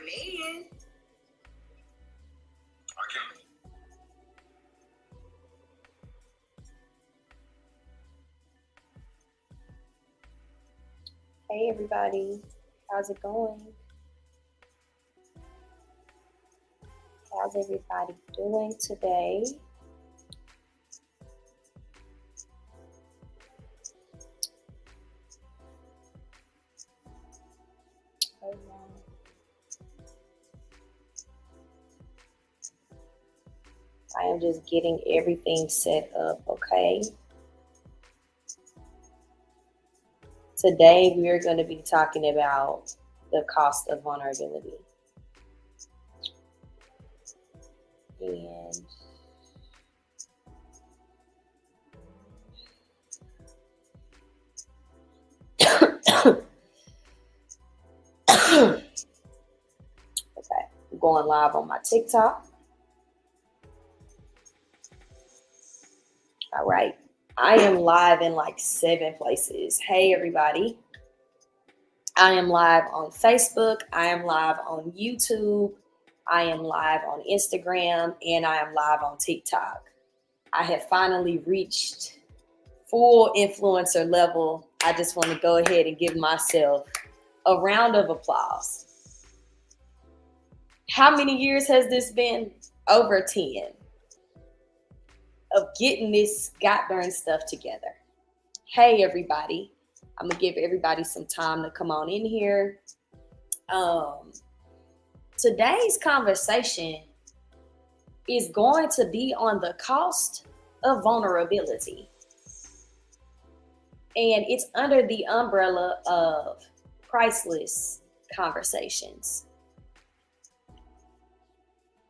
Serene. Hey everybody, how's it going? How's everybody doing today? Hold on. I am just getting everything set up, okay? Today we are going to be talking about the cost of vulnerability. And okay, I'm going live on my TikTok. All right. I am live in like 7 places. Hey, everybody. I am live on Facebook. I am live on YouTube. I am live on Instagram. And I am live on TikTok. I have finally reached full influencer level. I just want to go ahead and give myself a round of applause. How many years has this been? Over 10. Of getting this goddamn stuff together. Hey, everybody. I'm going to give everybody some time to come on in here. Today's conversation is going to be on the cost of vulnerability. And it's under the umbrella of Priceless conversations.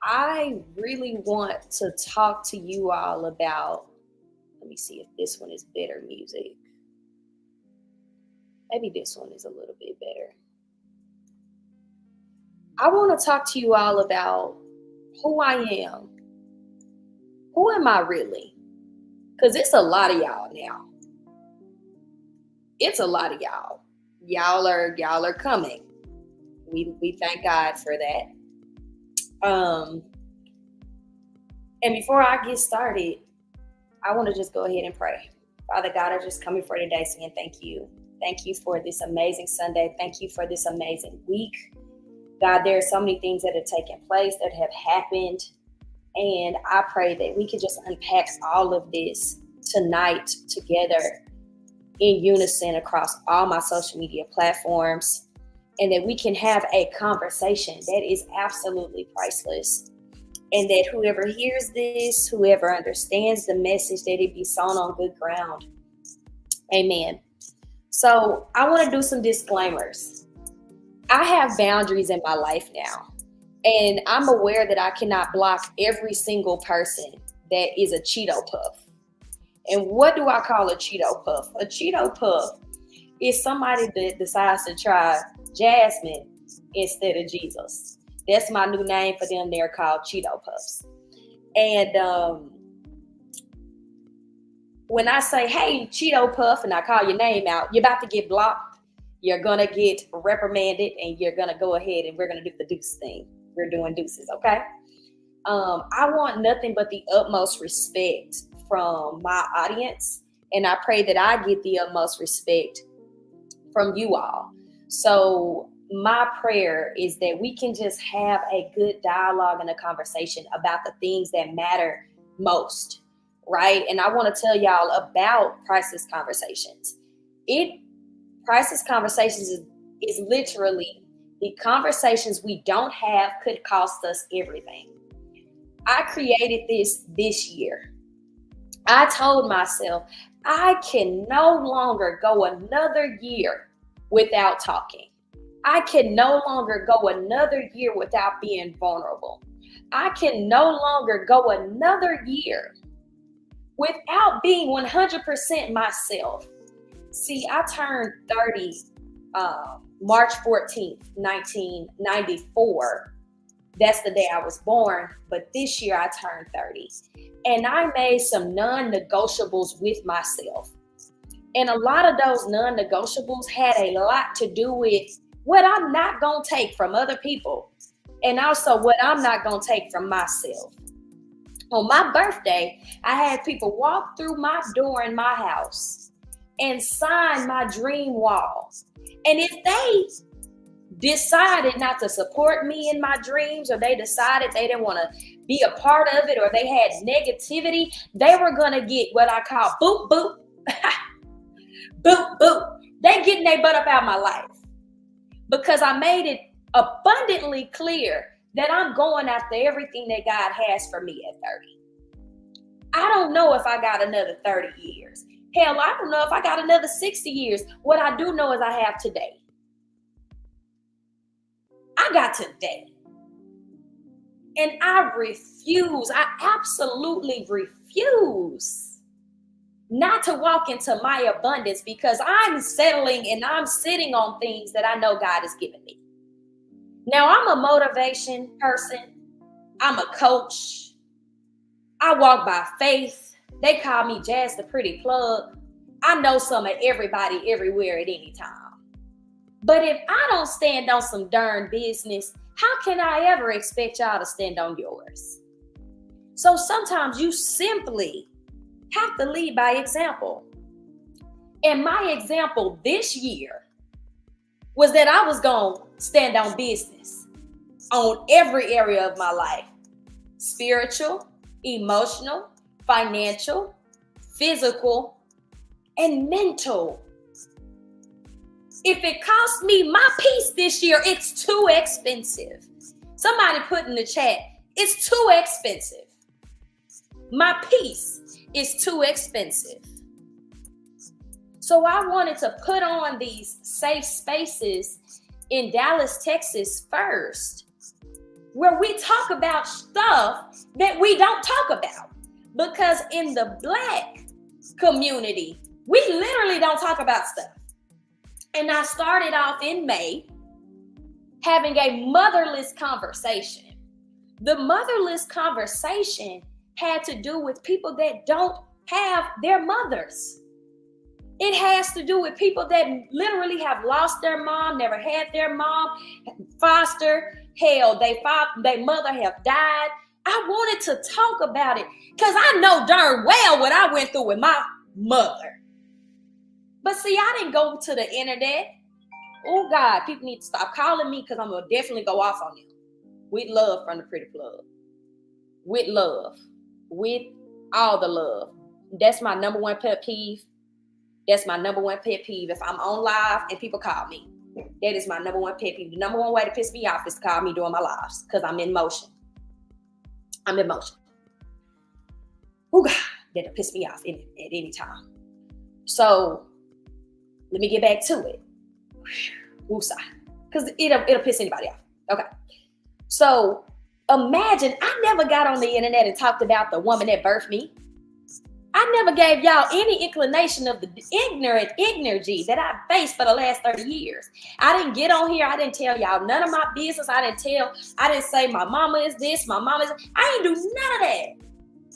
I really want to talk to you all about, let me see if this one is better music. Maybe this one is a little bit better. I want to talk to you all about who I am. Who am I really? Because it's a lot of y'all now. It's a lot of y'all. Y'all are coming. We thank God for that. And before I get started, I want to just go ahead and pray. Father God, I just come before today saying thank you. Thank you for this amazing Sunday. Thank you for this amazing week. God, there are so many things that have taken place, that have happened. And I pray that we can just unpack all of this tonight together in unison across all my social media platforms. And that we can have a conversation that is absolutely priceless. And that whoever hears this, whoever understands the message, that it be sown on good ground. Amen. So I want to do some disclaimers. I have boundaries in my life now. And I'm aware that I cannot block every single person that is a Cheeto Puff. And what do I call a Cheeto Puff? A Cheeto Puff is somebody that decides to try Jasmine instead of Jesus. That's my new name for them. They're called Cheeto Puffs. And when I say, hey, Cheeto Puff, and I call your name out, you're about to get blocked. You're going to get reprimanded, and you're going to go ahead and we're going to do the deuce thing. We're doing deuces, okay? I want nothing but the utmost respect from my audience, and I pray that I get the utmost respect from you all. So my prayer is that we can just have a good dialogue and a conversation about the things that matter most, right? And I want to tell y'all about Priceless Conversations. Priceless Conversations is literally the conversations we don't have could cost us everything. I created this year. I told myself I can no longer go another year without talking. I can no longer go another year without being vulnerable. I can no longer go another year without being 100% myself. See, I turned 30 March 14th, 1994. That's the day I was born. But this year I turned 30. And I made some non-negotiables with myself. And a lot of those non-negotiables had a lot to do with what I'm not going to take from other people, and also what I'm not going to take from myself. On my birthday, I had people walk through my door in my house and sign my dream wall. And if they decided not to support me in my dreams, or they decided they didn't want to be a part of it, or they had negativity, they were going to get what I call boop, boop, boop, boop. They getting their butt up out of my life, because I made it abundantly clear that I'm going after everything that God has for me at 30. I don't know if I got another 30 years. Hell, I don't know if I got another 60 years. What I do know is I have today. I got today. And I absolutely refuse not to walk into my abundance, because I'm settling and I'm sitting on things that I know God has given me. Now, I'm a motivation person. I'm a coach. I walk by faith. They call me Jazz the Pretty Plug. I know some of everybody everywhere at any time. But if I don't stand on some darn business, how can I ever expect y'all to stand on yours? So sometimes you simply have to lead by example. And my example this year was that I was going to stand on business on every area of my life: spiritual, emotional, financial, physical, and mental. If it costs me my peace this year, it's too expensive. Somebody put in the chat, it's too expensive. My peace is too expensive. So I wanted to put on these safe spaces in Dallas, Texas first, where we talk about stuff that we don't talk about. Because in the Black community, we literally don't talk about stuff. And I started off in May having a motherless conversation. The motherless conversation had to do with people that don't have their mothers. It has to do with people that literally have lost their mom, never had their mom, foster, hell, their mother have died. I wanted to talk about it because I know darn well what I went through with my mother. But see, I didn't go to the internet. Oh God, people need to stop calling me, because I'm going to definitely go off on them. With love from the Pretty Plug. With love. With all the love. That's my number one pet peeve. That's my number one pet peeve. If I'm on live and people call me, that is my number one pet peeve. The number one way to piss me off is to call me during my lives, because I'm in motion. I'm in motion. Oh God, that'll piss me off at any time. So let me get back to it. Woosah. Because it'll piss anybody off. Okay. So imagine, I never got on the internet and talked about the woman that birthed me. I never gave y'all any inclination of the ignorant energy that I faced for the last 30 years. I didn't get on here. I didn't tell y'all none of my business. I didn't say my mama is this, my mama is. I didn't do none of that.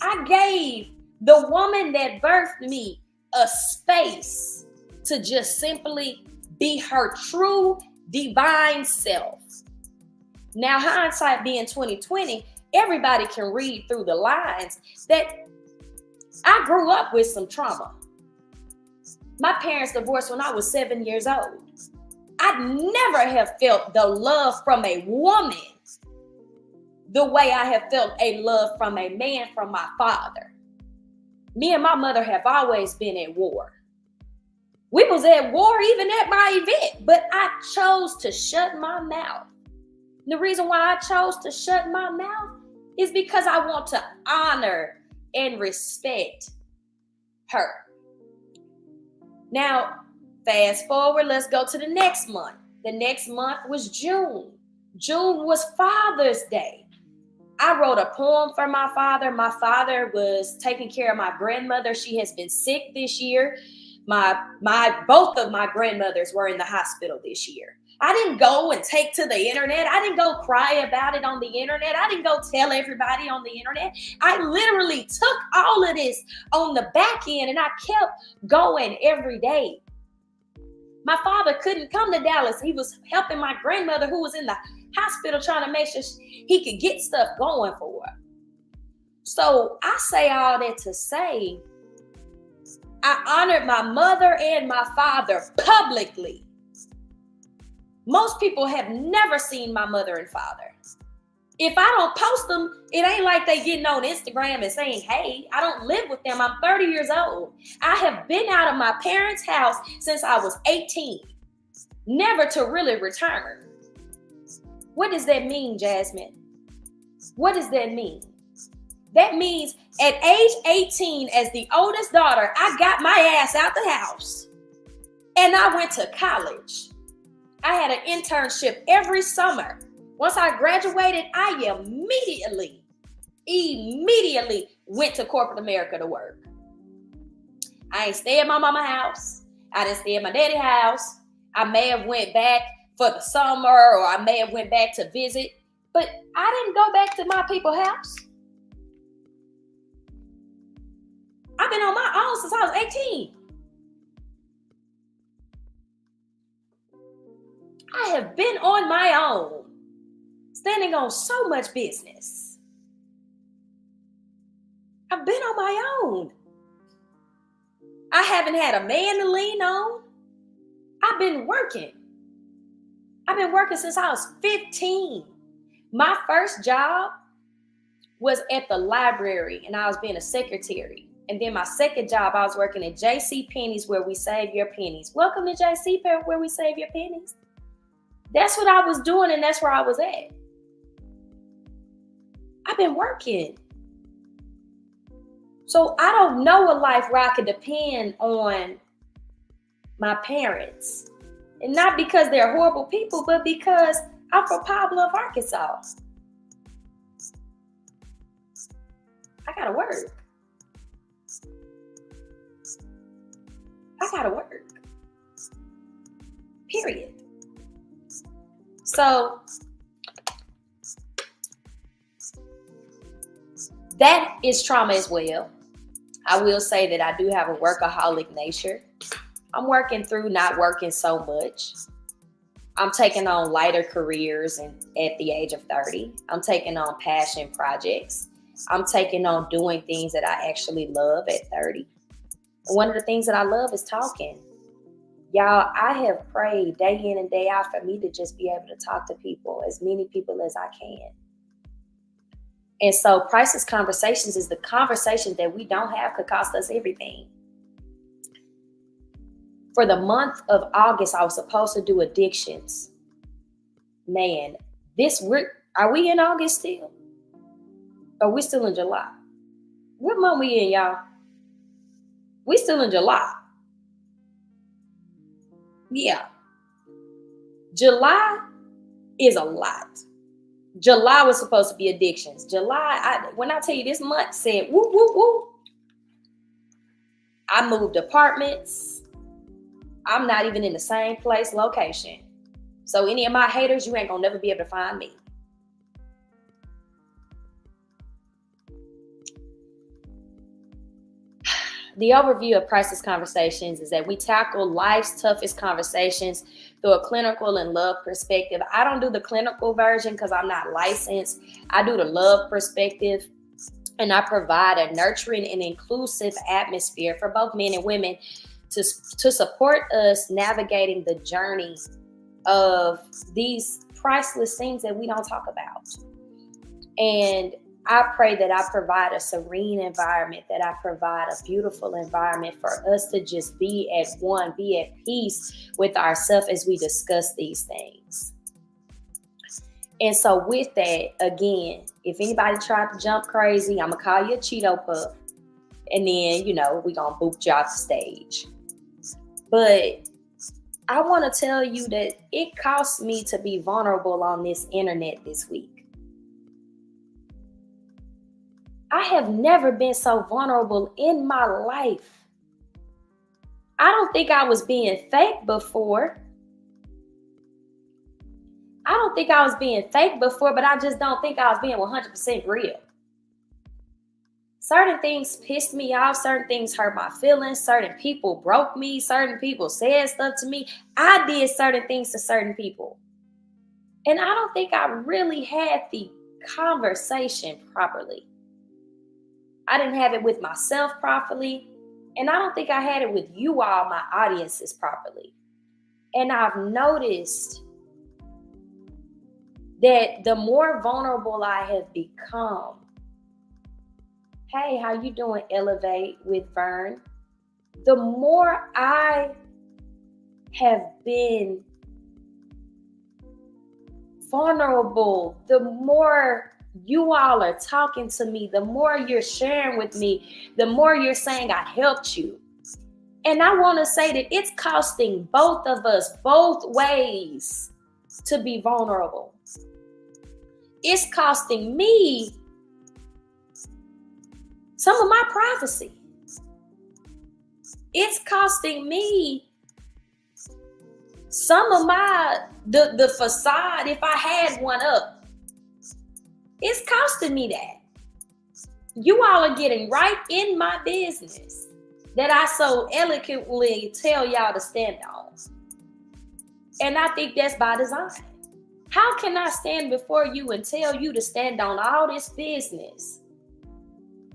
I gave the woman that birthed me a space to just simply be her true divine self. Now, hindsight being 2020, everybody can read through the lines that I grew up with some trauma. My parents divorced when I was 7 years old. I'd never have felt the love from a woman the way I have felt a love from a man from my father. Me and my mother have always been at war. We was at war even at my event, but I chose to shut my mouth. The reason why I chose to shut my mouth is because I want to honor and respect her. Now, fast forward, let's go to the next month. The next month was June. June was Father's Day. I wrote a poem for my father. My father was taking care of my grandmother. She has been sick this year. Both of my grandmothers were in the hospital this year. I didn't go and take to the internet. I didn't go cry about it on the internet. I didn't go tell everybody on the internet. I literally took all of this on the back end and I kept going every day. My father couldn't come to Dallas. He was helping my grandmother who was in the hospital trying to make sure he could get stuff going for her. So I say all that to say, I honored my mother and my father publicly. Most people have never seen my mother and father. If I don't post them, it ain't like they getting on Instagram and saying, hey, I don't live with them. I'm 30 years old. I have been out of my parents' house since I was 18, never to really return. What does that mean, Jasmine? What does that mean? That means at age 18, as the oldest daughter, I got my ass out the house and I went to college. I had an internship every summer. Once I graduated, I immediately went to corporate America to work. I ain't stay at my mama's house. I didn't stay at my daddy's house. I may have went back for the summer, or I may have went back to visit, but I didn't go back to my people's house. I've been on my own since I was 18. I have been on my own, standing on so much business. I've been on my own. I haven't had a man to lean on. I've been working. I've been working since I was 15. My first job was at the library, and I was being a secretary. And then my second job, I was working at J.C. Penney's, where we save your pennies. Welcome to J.C. where we save your pennies. That's what I was doing, and that's where I was at. I've been working. So I don't know a life where I could depend on my parents. And not because they're horrible people, but because I'm from Pablo, Arkansas. I gotta work. I gotta work. Period. So that is trauma as well. I will say that I do have a workaholic nature. I'm working through not working so much. I'm taking on lighter careers at the age of 30. I'm taking on passion projects. I'm taking on doing things that I actually love at 30. And one of the things that I love is talking. Y'all, I have prayed day in and day out for me to just be able to talk to people, as many people as I can. And so Priceless Conversations is the conversation that we don't have could cost us everything. For the month of August, I was supposed to do addictions. Man, are we in August still? Or we still in July? What month we in, y'all? We still in July. Yeah. July is a lot. July was supposed to be addictions. July, when I tell you this month said, woo, woo, woo. I moved apartments. I'm not even in the same location. So any of my haters, you ain't gonna never be able to find me. The overview of Priceless Conversations is that we tackle life's toughest conversations through a clinical and love perspective. I don't do the clinical version because I'm not licensed. I do the love perspective, and I provide a nurturing and inclusive atmosphere for both men and women to support us navigating the journey of these priceless things that we don't talk about. And I pray that I provide a serene environment, that I provide a beautiful environment for us to just be at one, be at peace with ourselves as we discuss these things. And so with that, again, if anybody tried to jump crazy, I'm going to call you a Cheeto Puff. And then, we're going to boot you off the stage. But I want to tell you that it cost me to be vulnerable on this internet this week. I have never been so vulnerable in my life. I don't think I was being fake before. But I just don't think I was being 100% real. Certain things pissed me off. Certain things hurt my feelings. Certain people broke me. Certain people said stuff to me. I did certain things to certain people. And I don't think I really had the conversation properly. I didn't have it with myself properly. And I don't think I had it with you all, my audiences, properly. And I've noticed that the more vulnerable I have become, hey, how you doing, Elevate with Vern? The more I have been vulnerable, the more you all are talking to me, the more you're sharing with me, the more you're saying I helped you. And I want to say that it's costing both of us, both ways, to be vulnerable. It's costing me some of my privacy. It's costing me some of the facade, if I had one up. It's costing me that. You all are getting right in my business that I so eloquently tell y'all to stand on. And I think that's by design. How can I stand before you and tell you to stand on all this business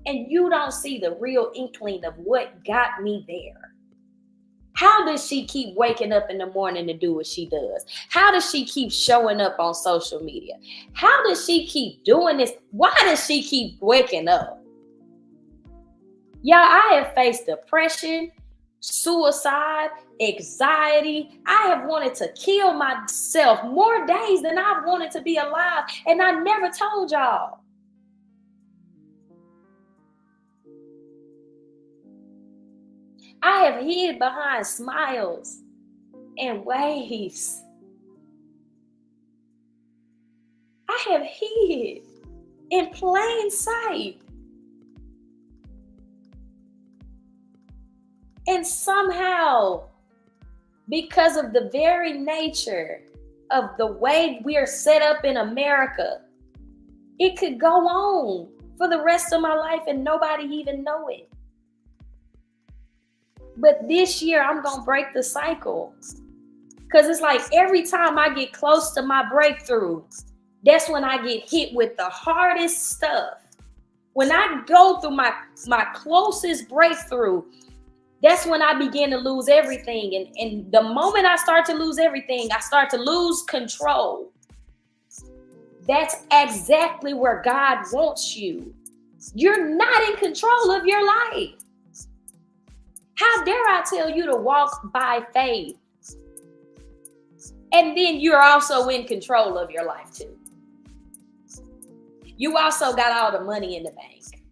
and you don't see the real inkling of what got me there? How does she keep waking up in the morning to do what she does? How does she keep showing up on social media? How does she keep doing this? Why does she keep waking up? Y'all, I have faced depression, suicide, anxiety. I have wanted to kill myself more days than I've wanted to be alive, and I never told y'all. I have hid behind smiles and waves. I have hid in plain sight. And somehow, because of the very nature of the way we are set up in America, it could go on for the rest of my life and nobody even know it. But this year, I'm going to break the cycle. Because it's like every time I get close to my breakthrough, that's when I get hit with the hardest stuff. When I go through my closest breakthrough, that's when I begin to lose everything. And the moment I start to lose everything, I start to lose control. That's exactly where God wants you. You're not in control of your life. How dare I tell you to walk by faith? And then you're also in control of your life too. You also got all the money in the bank.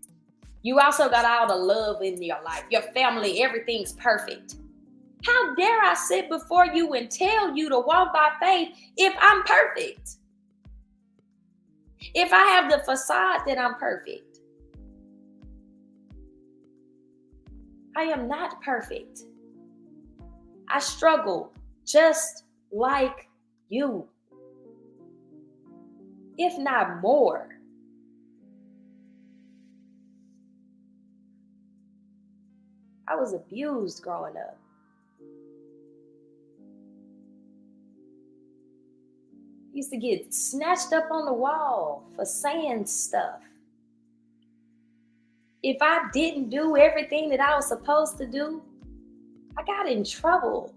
You also got all the love in your life. Your family, everything's perfect. How dare I sit before you and tell you to walk by faith if I'm perfect? If I have the facade that I'm perfect. I am not perfect. I struggle just like you, if not more. I was abused growing up. Used to get snatched up on the wall for saying stuff. If I didn't do everything that I was supposed to do, I got in trouble.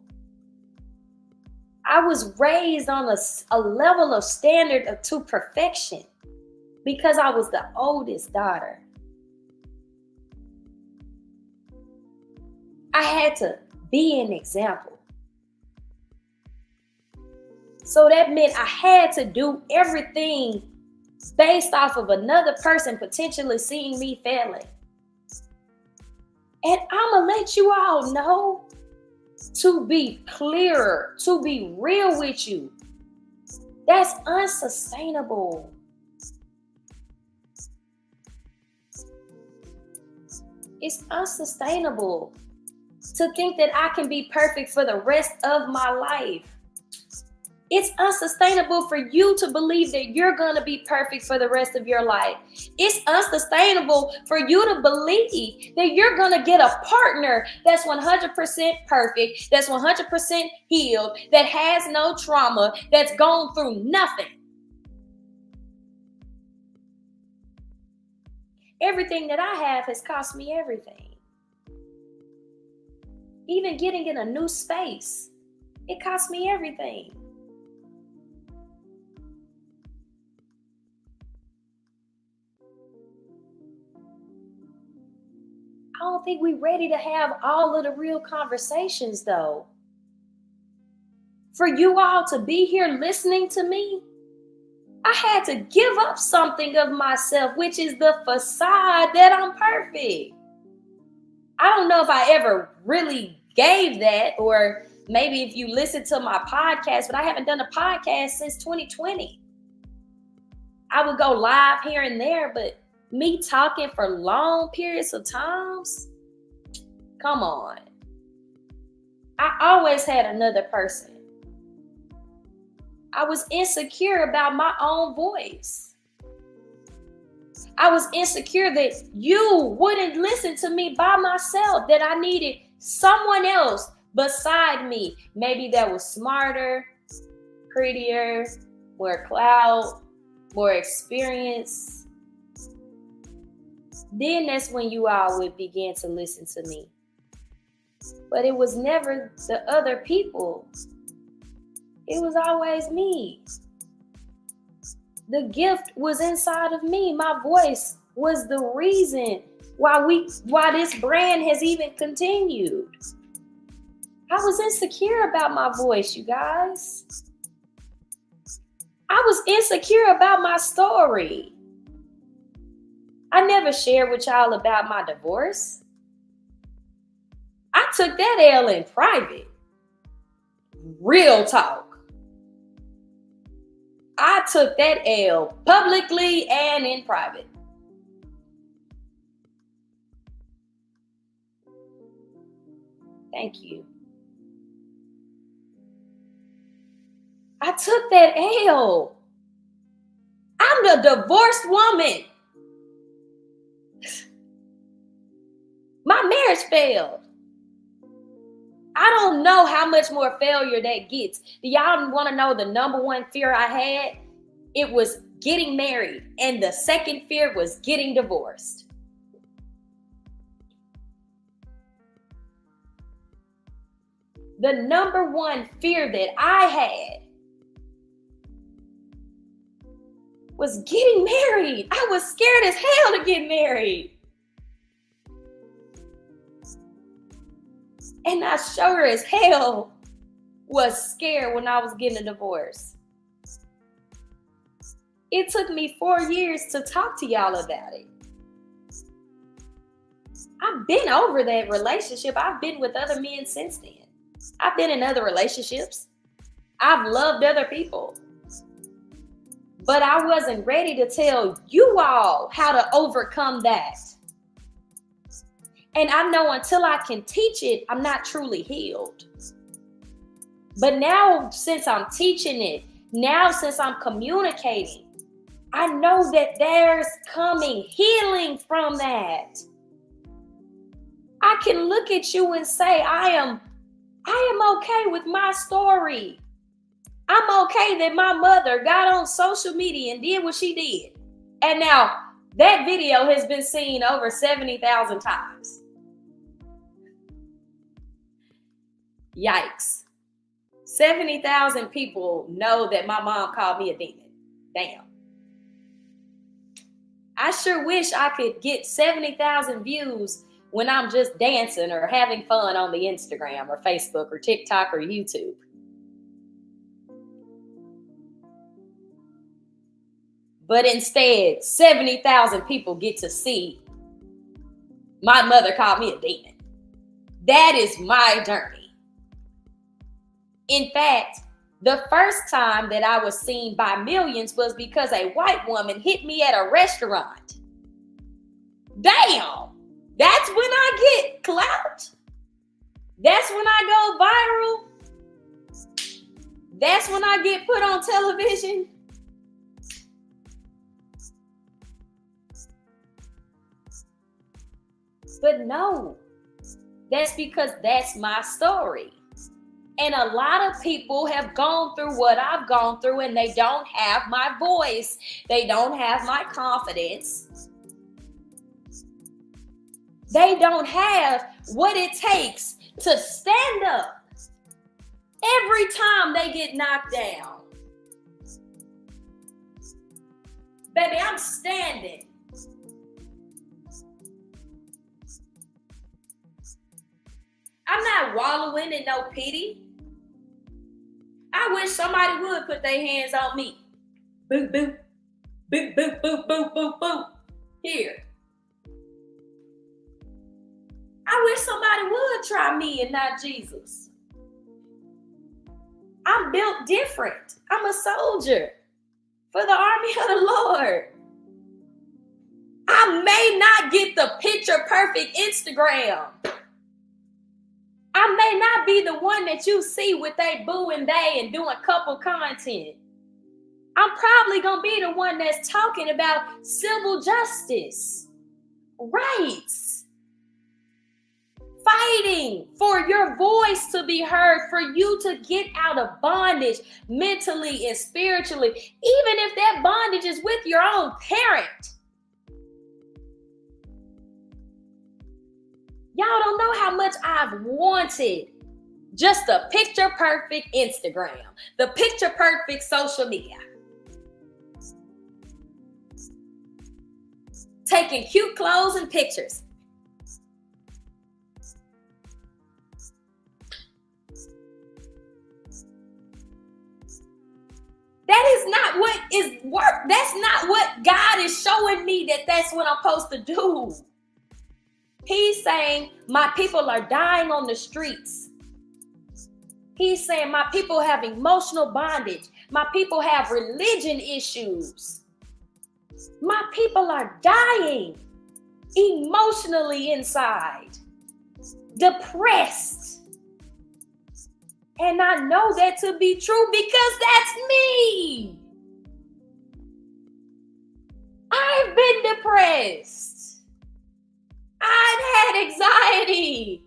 I was raised on a level of standard to perfection because I was the oldest daughter. I had to be an example. So that meant I had to do everything based off of another person potentially seeing me failing. And I'm going to let you all know, to be clearer, to be real with you, that's unsustainable. It's unsustainable to think that I can be perfect for the rest of my life. It's unsustainable for you to believe that you're going to be perfect for the rest of your life. It's unsustainable for you to believe that you're going to get a partner that's 100% perfect, that's 100% healed, that has no trauma, that's gone through nothing. Everything that I have has cost me everything. Even getting in a new space, it cost me everything. I don't think we're ready to have all of the real conversations, though. For you all to be here listening to me, I had to give up something of myself, which is the facade that I'm perfect. I don't know if I ever really gave that, or maybe if you listen to my podcast, but I haven't done a podcast since 2020. I would go live here and there, but me talking for long periods of times, come on. I always had another person. I was insecure about my own voice. I was insecure that you wouldn't listen to me by myself, that I needed someone else beside me. Maybe that was smarter, prettier, more clout, more experience. Then that's when you all would begin to listen to me. But it was never the other people. It was always me. The gift was inside of me. My voice was the reason why this brand has even continued. I was insecure about my voice, you guys. I was insecure about my story. I never shared with y'all about my divorce. I took that L in private. Real talk. I took that L publicly and in private. Thank you. I took that L. I'm the divorced woman. My marriage failed. I don't know how much more failure that gets. Do y'all want to know the number one fear I had? It was getting married. And the second fear was getting divorced. The number one fear that I had was getting married. I was scared as hell to get married. And I sure as hell was scared when I was getting a divorce. It took me 4 years to talk to y'all about it. I've been over that relationship. I've been with other men since then. I've been in other relationships. I've loved other people. But I wasn't ready to tell you all how to overcome that. And I know until I can teach it, I'm not truly healed. But now, since I'm teaching it, now since I'm communicating, I know that there's coming healing from that. I can look at you and say, I am okay with my story. I'm okay that my mother got on social media and did what she did. And now that video has been seen over 70,000 times. Yikes. 70,000 people know that my mom called me a demon. Damn. I sure wish I could get 70,000 views when I'm just dancing or having fun on the Instagram or Facebook or TikTok or YouTube. But instead, 70,000 people get to see my mother called me a demon. That is my journey. In fact, the first time that I was seen by millions was because a white woman hit me at a restaurant. Damn! That's when I get clout. That's when I go viral. That's when I get put on television. But no, that's because that's my story. And a lot of people have gone through what I've gone through, and they don't have my voice. They don't have my confidence. They don't have what it takes to stand up every time they get knocked down. Baby, I'm standing. I'm not wallowing in no pity. I wish somebody would put their hands on me. Boop, boop. Boop, boop, boop, boop, boop, boop. Here. I wish somebody would try me and not Jesus. I'm built different. I'm a soldier for the army of the Lord. I may not get the picture perfect Instagram. I may not be the one that you see with they boo and they and doing couple content. I'm probably going to be the one that's talking about civil justice, rights, fighting for your voice to be heard, for you to get out of bondage mentally and spiritually, even if that bondage is with your own parent. Y'all don't know how much I've wanted just the picture perfect Instagram, the picture perfect social media. Taking cute clothes and pictures. That is not what is work. That's not what God is showing me that's what I'm supposed to do. He's saying my people are dying on the streets. He's saying my people have emotional bondage. My people have religion issues. My people are dying emotionally inside, depressed. And I know that to be true because that's me. I've been depressed. I've had anxiety.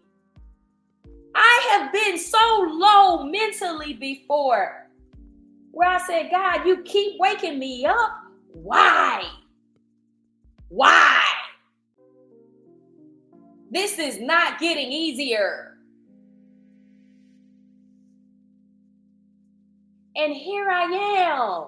I have been so low mentally before where I said, God, you keep waking me up. Why? Why? This is not getting easier. And here I am,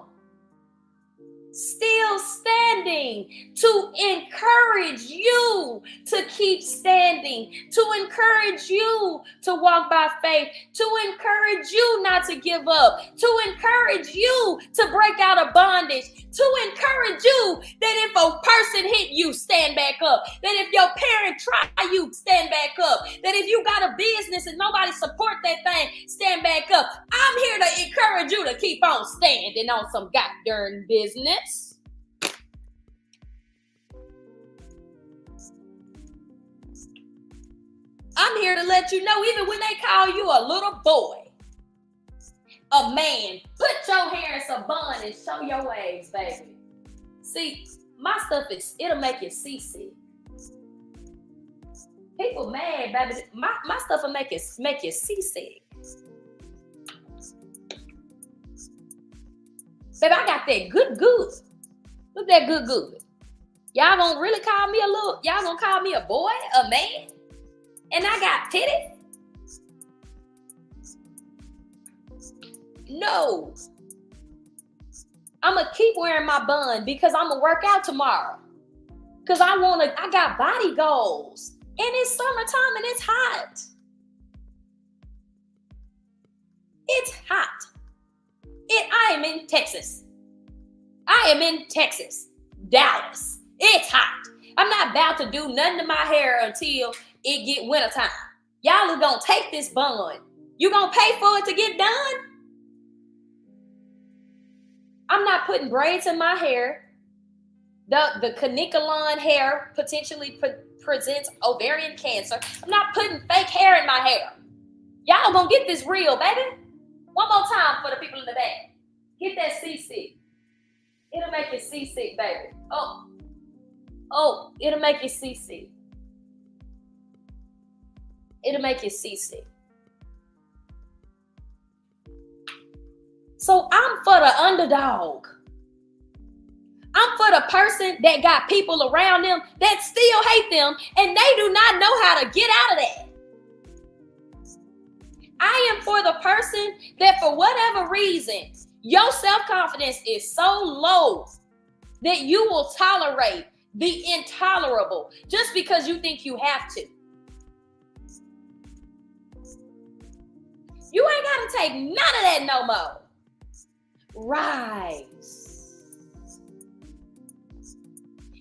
still standing to encourage you to keep standing, to encourage you to walk by faith, to encourage you not to give up, to encourage you to break out of bondage, to encourage you that if a person hit you, stand back up, that if your parent try you, stand back up, that if you got a business and nobody support that thing, stand back up. I'm here to encourage you to keep on standing on some goddamn business. I'm here to let you know, even when they call you a little boy, a man, put your hair in some bun and show your ways, baby. See, my stuff it'll make you seasick. People mad, baby. My stuff will make you seasick. Baby, I got that good. Look at that good. Y'all gonna really call me y'all gonna call me a boy, a man? And I got titties? No. I'm going to keep wearing my bun because I'm going to work out tomorrow. Because I got body goals. And it's summertime and it's hot. It's hot. I am in Texas. Dallas. It's hot. I'm not about to do nothing to my hair until it get wintertime. Y'all are going to take this bun. You going to pay for it to get done? I'm not putting braids in my hair. The caniculon hair potentially presents ovarian cancer. I'm not putting fake hair in my hair. Y'all gonna get this real, baby. One more time for the people in the back. Get that seasick. It'll make you seasick, baby. Oh, it'll make you seasick. It'll make you seasick. So I'm for the underdog. I'm for the person that got people around them that still hate them and they do not know how to get out of that. I am for the person that for whatever reason, your self-confidence is so low that you will tolerate the intolerable just because you think you have to. You ain't got to take none of that no more. Rise.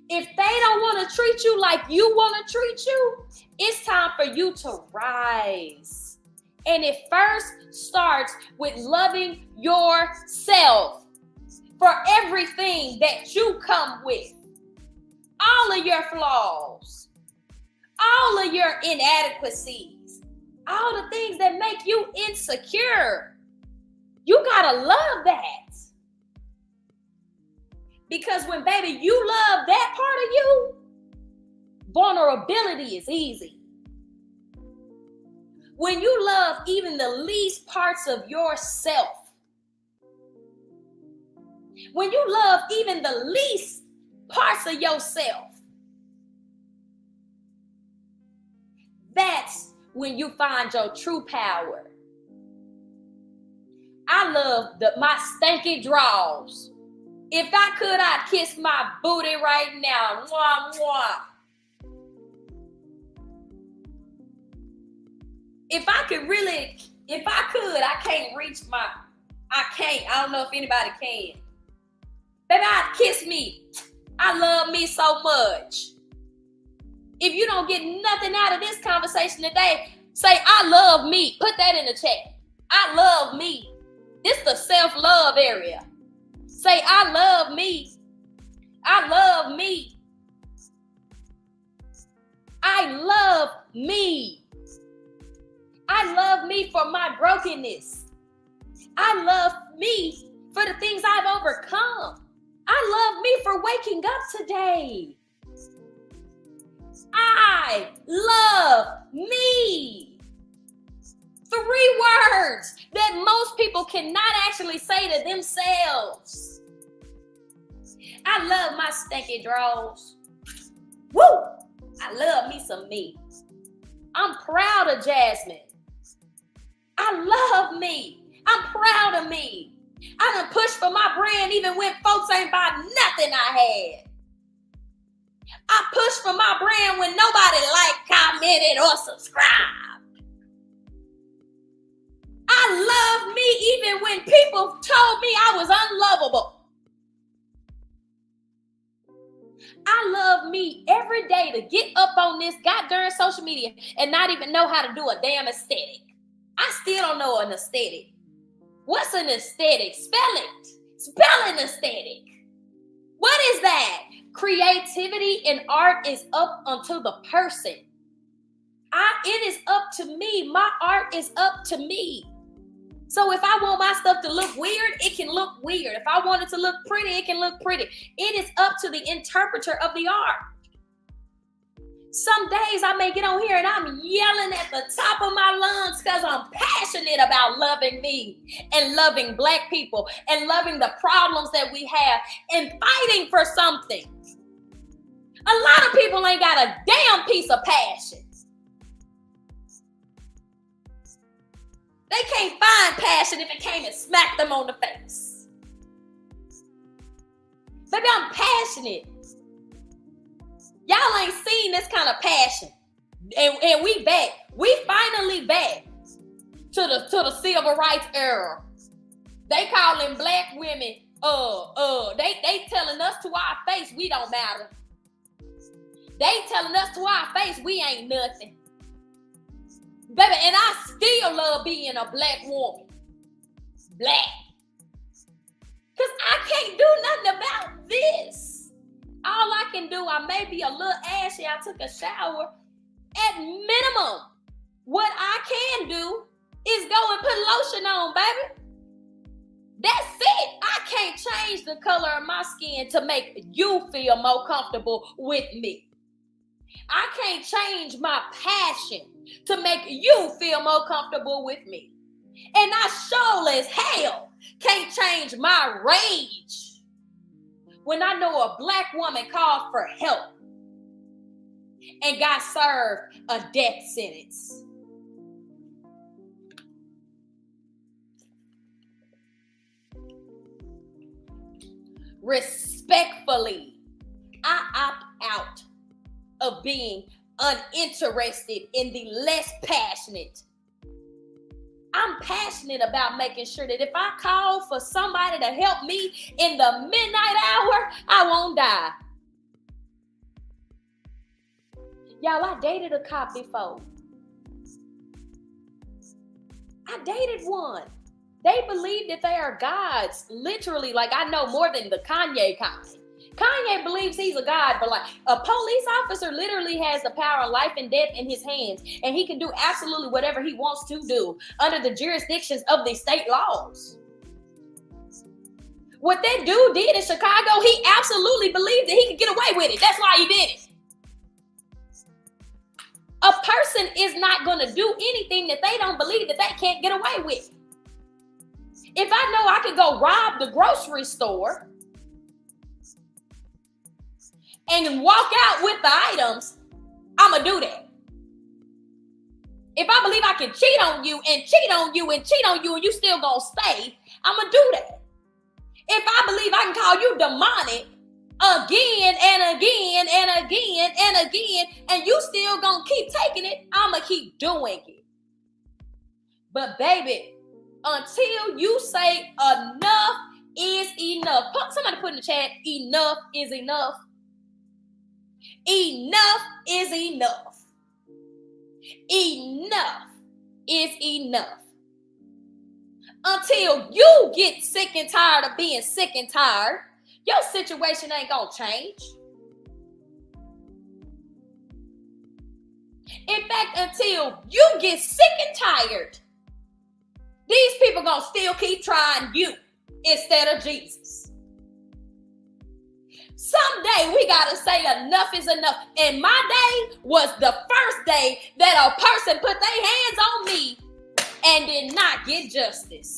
If they don't want to treat you like you want to treat you, it's time for you to rise. And it first starts with loving yourself for everything that you come with. All of your flaws, all of your inadequacies, all the things that make you insecure. You gotta love that. Because when, baby, you love that part of you, vulnerability is easy. When you love even the least parts of yourself, when you love even the least parts of yourself, that's when you find your true power. I love my stanky draws. If I could, I'd kiss my booty right now. Mwah, mwah. If I could, I can't reach I don't know if anybody can. Baby, I'd kiss me. I love me so much. If you don't get nothing out of this conversation today, say, I love me. Put that in the chat. I love me. This is the self-love area. Say, I love me. I love me. I love me. I love me for my brokenness. I love me for the things I've overcome. I love me for waking up today. I love me. 3 words that most people cannot actually say to themselves. I love my stanky draws. Woo! I love me some me. I'm proud of Jasmine. I love me. I'm proud of me. I done pushed for my brand even when folks ain't buy nothing I had. I pushed for my brand when nobody liked, commented, or subscribed. I love me even when people told me I was unlovable. I love me every day to get up on this goddamn social media and not even know how to do a damn aesthetic. I still don't know an aesthetic. What's an aesthetic? Spell it. Spell an aesthetic. What is that? Creativity and art is up unto the person. It is up to me. My art is up to me. So if I want my stuff to look weird, it can look weird. If I want it to look pretty, it can look pretty. It is up to the interpreter of the art. Some days I may get on here and I'm yelling at the top of my lungs because I'm passionate about loving me and loving Black people and loving the problems that we have and fighting for something. A lot of people ain't got a damn piece of passion. They can't find passion if it came and smacked them on the face. Baby, I'm passionate. Y'all ain't seen this kind of passion. And we back. We finally back to the civil rights era. They calling Black women, they telling us to our face we don't matter. They telling us to our face we ain't nothing. Baby, and I still love being a Black woman. Black. Because I can't do nothing about this. All I can do, I may be a little ashy. I took a shower. At minimum, what I can do is go and put lotion on, baby. That's it. I can't change the color of my skin to make you feel more comfortable with me. I can't change my passion to make you feel more comfortable with me. And I sure as hell can't change my rage when I know a black woman called for help and got served a death sentence. Respectfully, I opt out of being uninterested in the less passionate. I'm passionate about making sure that if I call for somebody to help me in the midnight hour, I won't die. Y'all, I dated a cop before. I dated one. They believe that they are gods. Literally, like I know more than the Kanye kind. Kanye believes he's a god, but like a police officer literally has the power of life and death in his hands, and he can do absolutely whatever he wants to do under the jurisdictions of the state laws. What that dude did in Chicago, he absolutely believed that he could get away with it. That's why he did it. A person is not going to do anything that they don't believe that they can't get away with. If I know I could go rob the grocery store and walk out with the items, I'm going to do that. If I believe I can cheat on you and cheat on you and cheat on you and you still going to stay, I'm going to do that. If I believe I can call you demonic again and again and again and again and you still going to keep taking it, I'm going to keep doing it. But baby, until you say enough is enough. Somebody put in the chat, enough is enough. Enough is enough. Enough is enough. Until you get sick and tired of being sick and tired, your situation ain't gonna change. In fact, until you get sick and tired, these people gonna still keep trying you instead of Jesus. Someday we gotta say enough is enough. And my day was the first day that a person put their hands on me and did not get justice.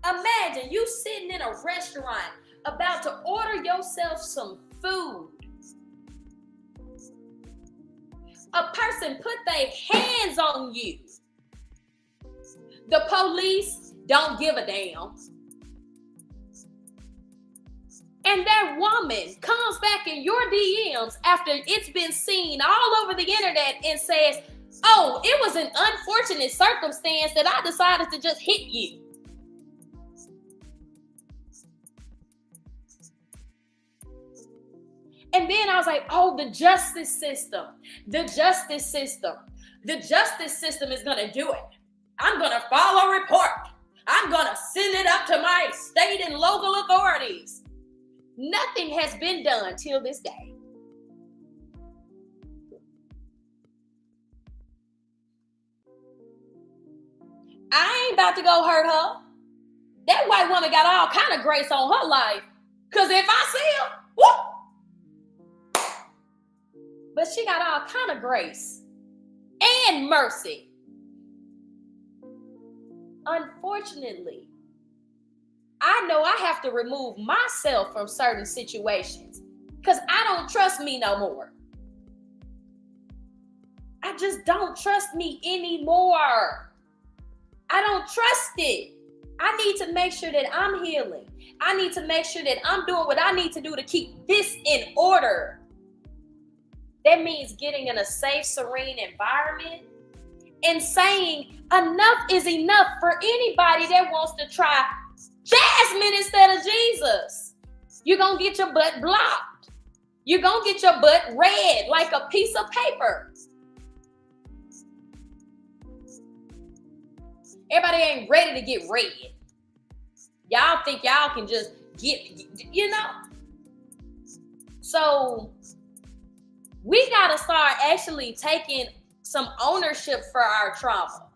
Imagine you sitting in a restaurant about to order yourself some food. A person put their hands on you. The police don't give a damn. And that woman comes back in your DMs after it's been seen all over the internet and says, oh, it was an unfortunate circumstance that I decided to just hit you. And then I was like, oh, the justice system. The justice system. The justice system is going to do it. I'm going to file a report. I'm going to send it up to my state and local authorities. Nothing has been done till this day. I ain't about to go hurt her. That white woman got all kind of grace on her life. Because if I see her, whoop. But she got all kind of grace and mercy. Unfortunately, I know I have to remove myself from certain situations because I don't trust me no more. I just don't trust me anymore. I don't trust it. I need to make sure that I'm healing. I need to make sure that I'm doing what I need to do to keep this in order. That means getting in a safe, serene environment and saying enough is enough for anybody that wants to try Jasmine instead of Jesus. You're going to get your butt blocked. You're going to get your butt red like a piece of paper. Everybody ain't ready to get red. Y'all think y'all can just get, you know? So we got to start actually taking some ownership for our trauma,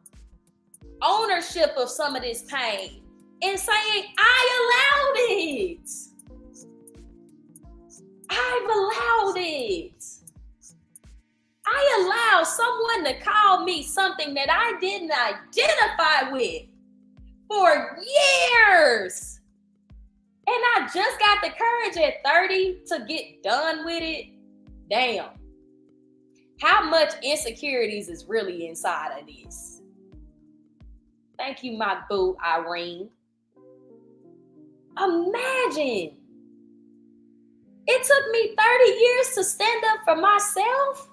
ownership of some of this pain, and saying, I allowed it. I've allowed it. I allowed someone to call me something that I didn't identify with for years. And I just got the courage at 30 to get done with it. Damn. How much insecurities is really inside of this? Thank you, my boo, Irene. Imagine. It took me 30 years to stand up for myself.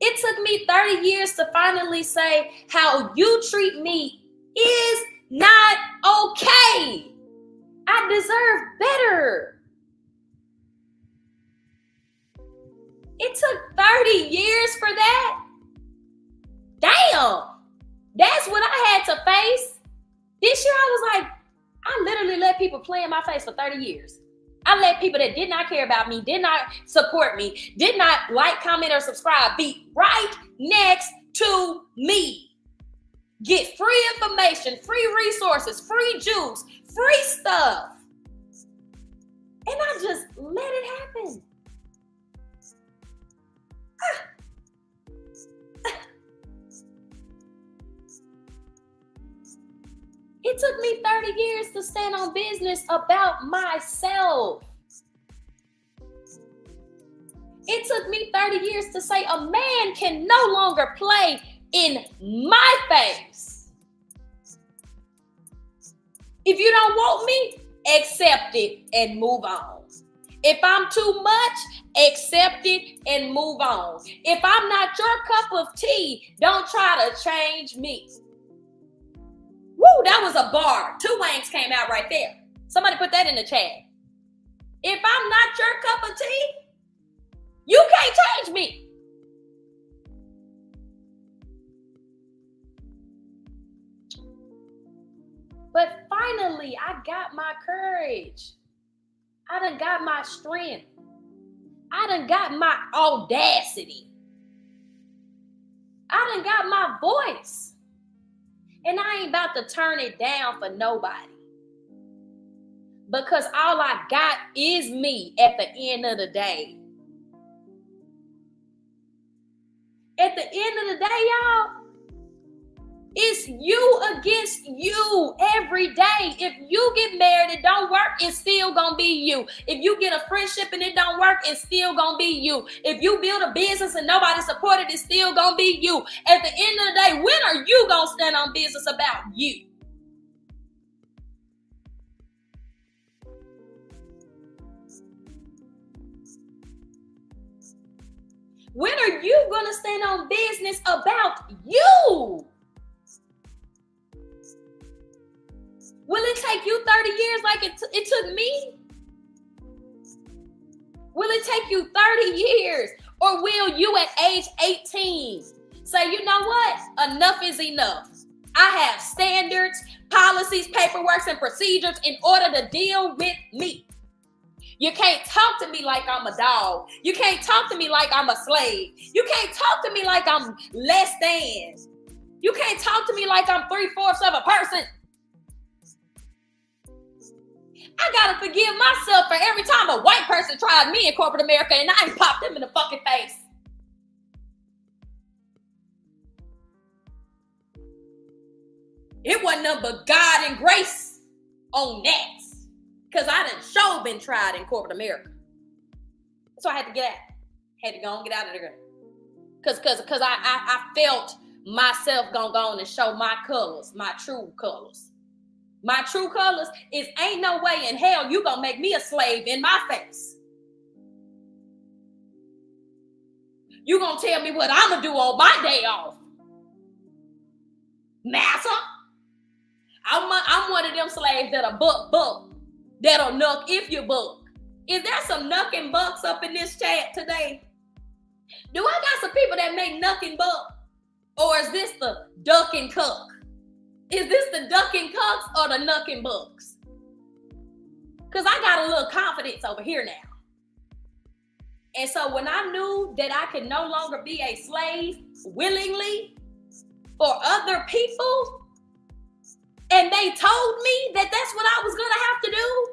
It took me 30 years to finally say how you treat me is not okay. I deserve better. It took 30 years for that. Damn. That's what I had to face. This year I was like, I literally let people play in my face for 30 years. I let people that did not care about me, did not support me, did not like, comment, or subscribe be right next to me. Get free information, free resources, free juice, free stuff. And I just let it happen. It took me 30 years to stand on business about myself. It took me 30 years to say a man can no longer play in my face. If you don't want me, accept it and move on. If I'm too much, accept it and move on. If I'm not your cup of tea, don't try to change me. Woo, that was a bar. 2 wangs came out right there. Somebody put that in the chat. If I'm not your cup of tea, you can't change me. But finally, I got my courage. I done got my strength. I done got my audacity. I done got my voice. And I ain't about to turn it down for nobody. Because all I got is me at the end of the day. At the end of the day, y'all, it's you against you every day. If you get married, it don't work, it's still gonna be you. If you get a friendship and it don't work, it's still gonna be you. If you build a business and nobody support it, it's still gonna be you. At the end of the day, when are you gonna stand on business about you? When are you gonna stand on business about you? Will it take you 30 years like it took me? Will it take you 30 years? Or will you at age 18 say, you know what? Enough is enough. I have standards, policies, paperwork, and procedures in order to deal with me. You can't talk to me like I'm a dog. You can't talk to me like I'm a slave. You can't talk to me like I'm less than. You can't talk to me like I'm 3/4 of a person. I gotta forgive myself for every time a white person tried me in corporate America and I ain't popped them in the fucking face. It wasn't nothing but God and grace on that. Because I done sure been tried in corporate America. So I had to get out. Had to go and get out of there. Because I felt myself gonna go on and show my colors, my true colors. My true colors is ain't no way in hell you gonna make me a slave in my face. You gonna tell me what I'm gonna do on my day off. Massa. I'm one of them slaves that'll buck. That'll nuck if you buck. Is there some nuck and bucks up in this chat today? Do I got some people that make nuck and buck? Or is this the duck and cuck? Is this the duck and cucks or the nuck and bucks? Because I got a little confidence over here now. And so when I knew that I could no longer be a slave willingly for other people, and they told me that that's what I was going to have to do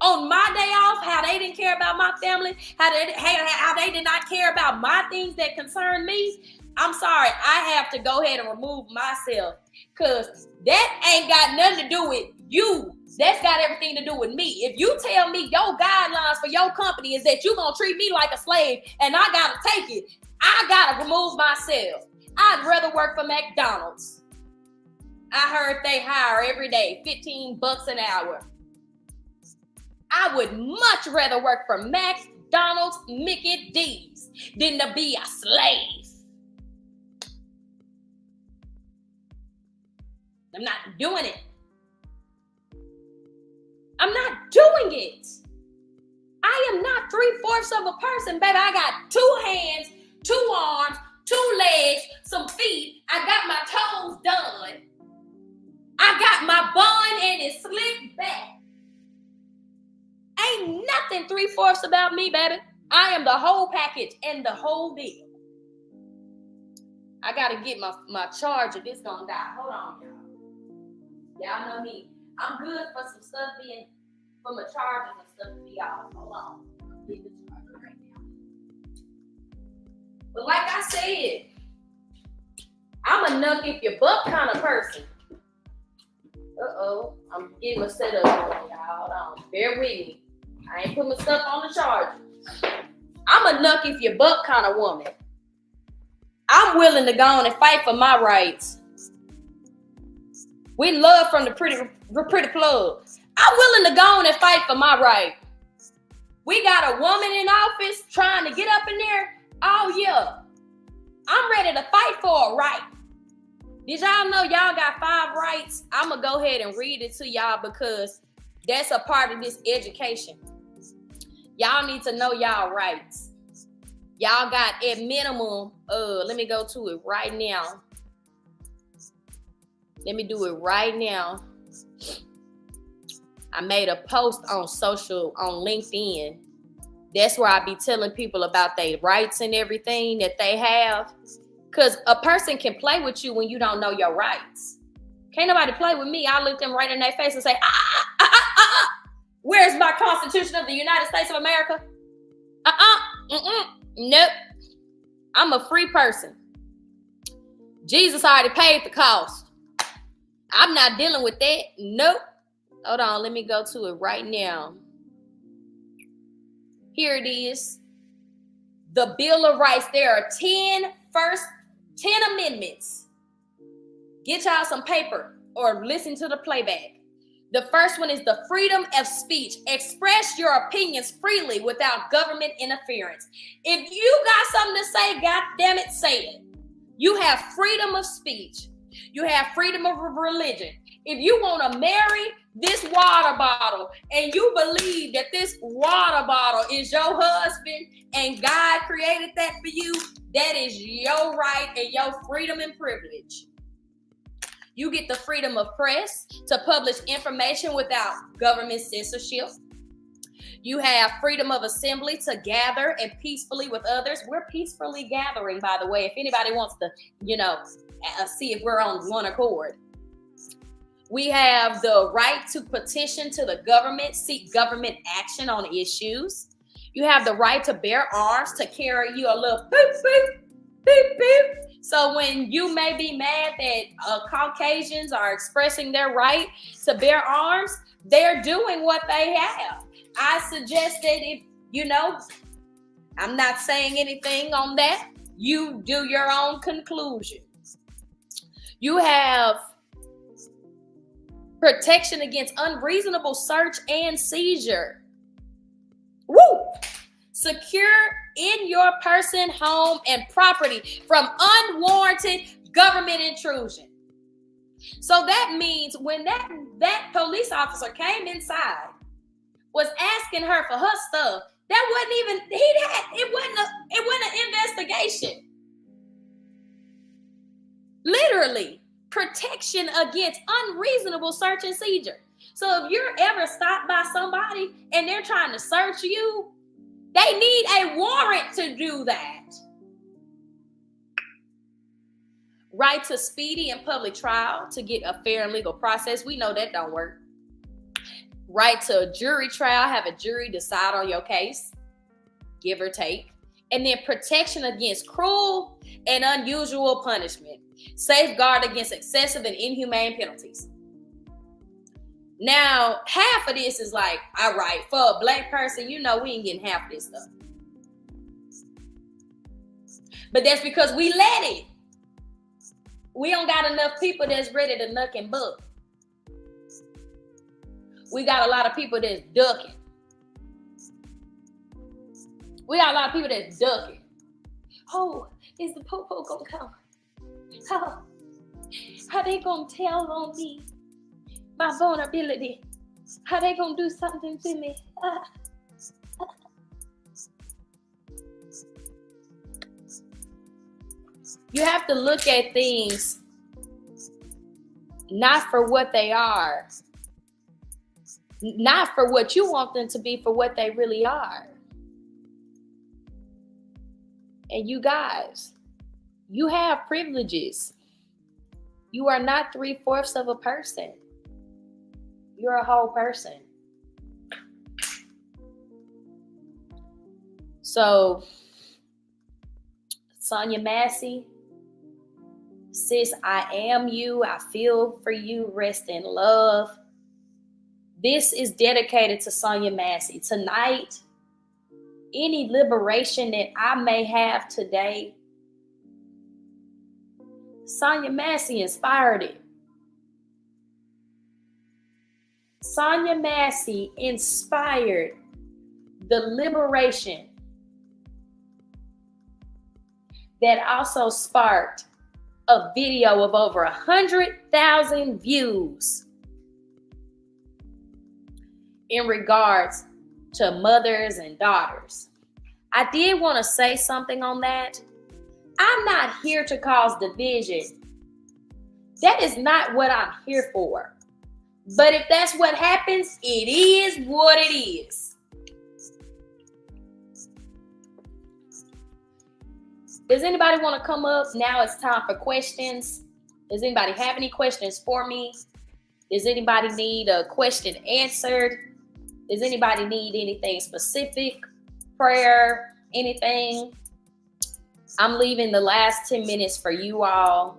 on my day off, how they didn't care about my family, how they did not care about my things that concern me, I'm sorry, I have to go ahead and remove myself, because that ain't got nothing to do with you. That's got everything to do with me. If you tell me your guidelines for your company is that you're going to treat me like a slave and I got to take it, I got to remove myself. I'd rather work for McDonald's. I heard they hire every day $15 an hour. I would much rather work for McDonald's, Mickey D's than to be a slave. I'm not doing it. I'm not doing it. I am not 3/4 of a person, baby. I got 2 hands, 2 arms, 2 legs, some feet. I got my toes done. I got my bun and it's slicked back. Ain't nothing 3/4 about me, baby. I am the whole package and the whole deal. I gotta get my charger. This gonna die. Hold on, y'all. Y'all know me. I'm good for some stuff being, for my chargers and stuff to be off. Hold on. I'm getting the charger right now. But like I said, I'm a nuck if you buck kind of person. Uh-oh. I'm getting my setup on, y'all. Hold on. Bear with me. I ain't put my stuff on the charger. I'm a nuck if you buck kind of woman. I'm willing to go on and fight for my rights. We love from the pretty plug. I'm willing to go on and fight for my right. We got a woman in office trying to get up in there. Oh yeah. I'm ready to fight for a right. Did y'all know y'all got 5 rights? I'm going to go ahead and read it to y'all because that's a part of this education. Y'all need to know y'all rights. Y'all got at minimum, let me go to it right now. Let me do it right now. I made a post on LinkedIn. That's where I be telling people about their rights and everything that they have. Because a person can play with you when you don't know your rights. Can't nobody play with me. I look them right in their face and say, where's my Constitution of the United States of America? Nope. I'm a free person. Jesus already paid the cost. I'm not dealing with that. Nope. Hold on. Let me go to it right now. Here it is. The Bill of Rights. There are 10 amendments. Get y'all some paper or listen to the playback. The first one is the freedom of speech. Express your opinions freely without government interference. If you got something to say, God damn it, say it. You have freedom of speech. You have freedom of religion. If you want to marry this water bottle and you believe that this water bottle is your husband and God created that for you, that is your right and your freedom and privilege. You get the freedom of press to publish information without government censorship. You have freedom of assembly to gather and peacefully with others. We're peacefully gathering, by the way, if anybody wants to, see if we're on one accord. We have the right to petition to the government, seek government action on issues. You have the right to bear arms, to carry you a little boop, boop, boop, boop. So when you may be mad that Caucasians are expressing their right to bear arms, they're doing what they have. I suggest that if, I'm not saying anything on that. You do your own conclusions. You have protection against unreasonable search and seizure. Woo! Secure in your person, home, and property from unwarranted government intrusion. So that means when that police officer came inside, was asking her for her stuff, that wasn't even, it wasn't an investigation. Literally, protection against unreasonable search and seizure. So if you're ever stopped by somebody and they're trying to search you, They need a warrant to do that. Right to speedy and public trial to get a fair and legal process. We know that don't work. Right to a jury trial, have a jury decide on your case, give or take. And then protection against cruel and unusual punishment. Safeguard against excessive and inhumane penalties. Now, half of this is like, all right, for a black person, we ain't getting half of this stuff. But that's because we let it. We don't got enough people that's ready to nuck and buck. We got a lot of people that's ducking. Oh, is the popo gonna come? How they gonna tell on me? My vulnerability. How they gonna do something to me? You have to look at things not for what they are, not for what you want them to be, for what they really are. And you guys, you have privileges. You are not 3/4 of a person. You're a whole person. So, Sonya Massey, sis, I am you. I feel for you. Rest in love. This is dedicated to Sonya Massey. Tonight, any liberation that I may have today, Sonya Massey inspired it. Sonya Massey inspired the liberation that also sparked a video of over 100,000 views in regards to mothers and daughters. I did want to say something on that. I'm not here to cause division. That is not what I'm here for. But if that's what happens, it is what it is. Does anybody want to come up? Now it's time for questions. Does anybody have any questions for me? Does anybody need a question answered? Does anybody need anything specific? Prayer? Anything? I'm leaving the last 10 minutes for you all.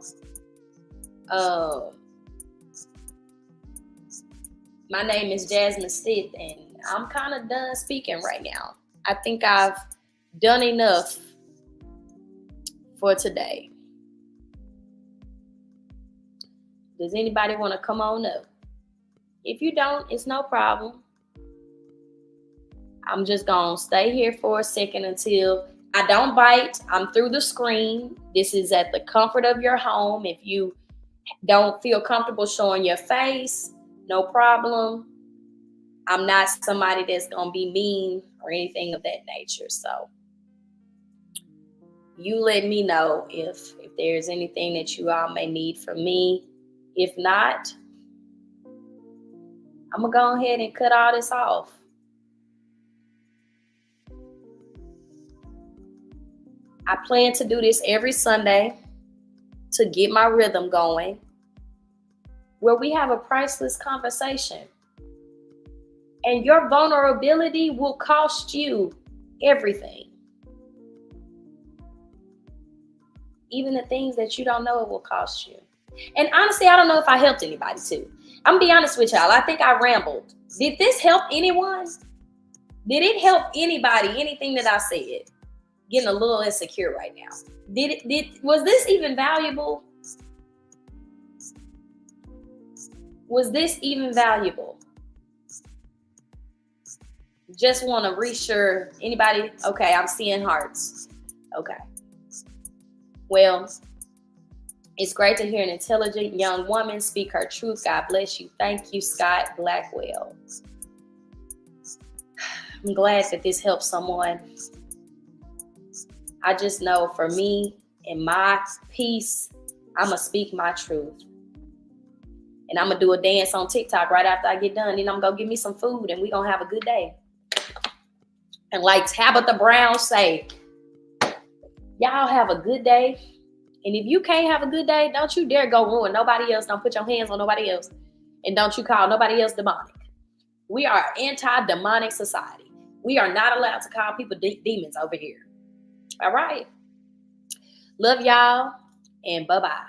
My name is Jasmine Stith, and I'm kind of done speaking right now. I think I've done enough for today. Does anybody want to come on up? If you don't, it's no problem. I'm just going to stay here for a second until I don't bite. I'm through the screen. This is at the comfort of your home. If you don't feel comfortable showing your face, no problem. I'm not somebody that's going to be mean or anything of that nature. So you let me know if there's anything that you all may need from me. If not, I'm going to go ahead and cut all this off. I plan to do this every Sunday to get my rhythm going, where we have a priceless conversation. And your vulnerability will cost you everything. Even the things that you don't know it will cost you. And honestly, I don't know if I helped anybody too. I'm going to be honest with y'all. I think I rambled. Did this help anyone? Did it help anybody? Anything that I said? Getting a little insecure right now. Was this even valuable? Was this even valuable? Just want to reassure anybody. Okay, I'm seeing hearts. Okay. Well, it's great to hear an intelligent young woman speak her truth. God bless you. Thank you, Scott Blackwell. I'm glad that this helps someone. I just know for me and my peace, I'm going to speak my truth. And I'm going to do a dance on TikTok right after I get done. Then I'm going to go get me some food and we're going to have a good day. And like Tabitha Brown say, y'all have a good day. And if you can't have a good day, don't you dare go ruin nobody else. Don't put your hands on nobody else. And don't you call nobody else demonic. We are an anti-demonic society. We are not allowed to call people demons over here. All right. Love y'all and bye-bye.